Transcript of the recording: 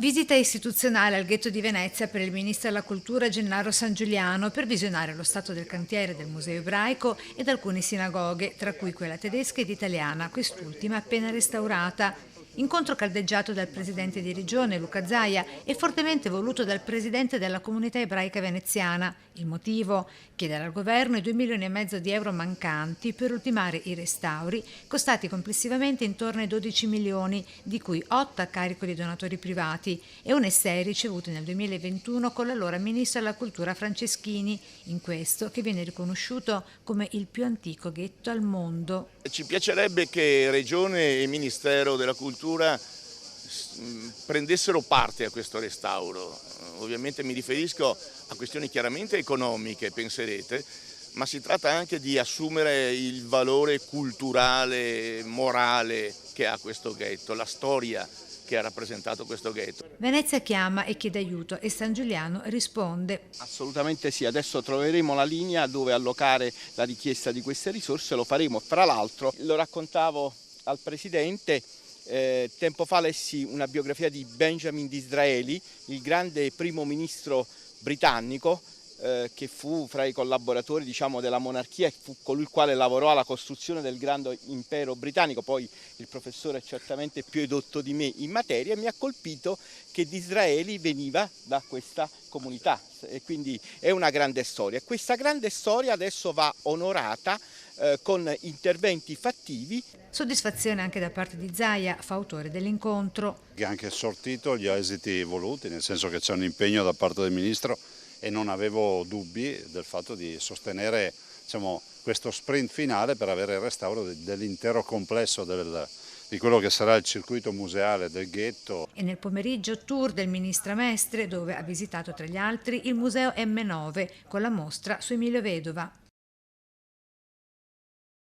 Visita istituzionale al ghetto di Venezia per il ministro della cultura Gennaro Sangiuliano per visionare lo stato del cantiere del museo ebraico ed alcune sinagoghe, tra cui quella tedesca ed italiana, quest'ultima appena restaurata. Incontro caldeggiato dal presidente di regione Luca Zaia e fortemente voluto dal presidente della comunità ebraica veneziana. Il motivo? Chiedere al governo i 2,5 milioni di euro mancanti per ultimare i restauri, costati complessivamente intorno ai 12 milioni, di cui 8 a carico di donatori privati, e un essere ricevuto nel 2021 con l'allora ministro della cultura Franceschini, in questo che viene riconosciuto come il più antico ghetto al mondo. Ci piacerebbe che Regione e Ministero della Cultura prendessero parte a questo restauro. Ovviamente mi riferisco a questioni chiaramente economiche, penserete, ma si tratta anche di assumere il valore culturale, morale che ha questo ghetto, la storia che ha rappresentato questo ghetto. Venezia chiama e chiede aiuto e San Giuliano risponde. Assolutamente sì, adesso troveremo la linea dove allocare la richiesta di queste risorse, lo faremo. Fra l'altro, lo raccontavo al Presidente, tempo fa lessi una biografia di Benjamin Disraeli, il grande primo ministro britannico, che fu fra i collaboratori, diciamo, della monarchia e fu colui il quale lavorò alla costruzione del grande impero britannico. Poi il professore è certamente più edotto di me in materia e mi ha colpito che Disraeli veniva da questa comunità e quindi è una grande storia. Questa grande storia adesso va onorata con interventi fattivi. Soddisfazione anche da parte di Zaia, fautore dell'incontro. Che ha anche sortito gli esiti voluti, nel senso che c'è un impegno da parte del Ministro e non avevo dubbi del fatto di sostenere, diciamo, questo sprint finale per avere il restauro dell'intero complesso di quello che sarà il circuito museale del ghetto. E nel pomeriggio tour del ministro Mestre, dove ha visitato tra gli altri il museo M9 con la mostra su Emilio Vedova.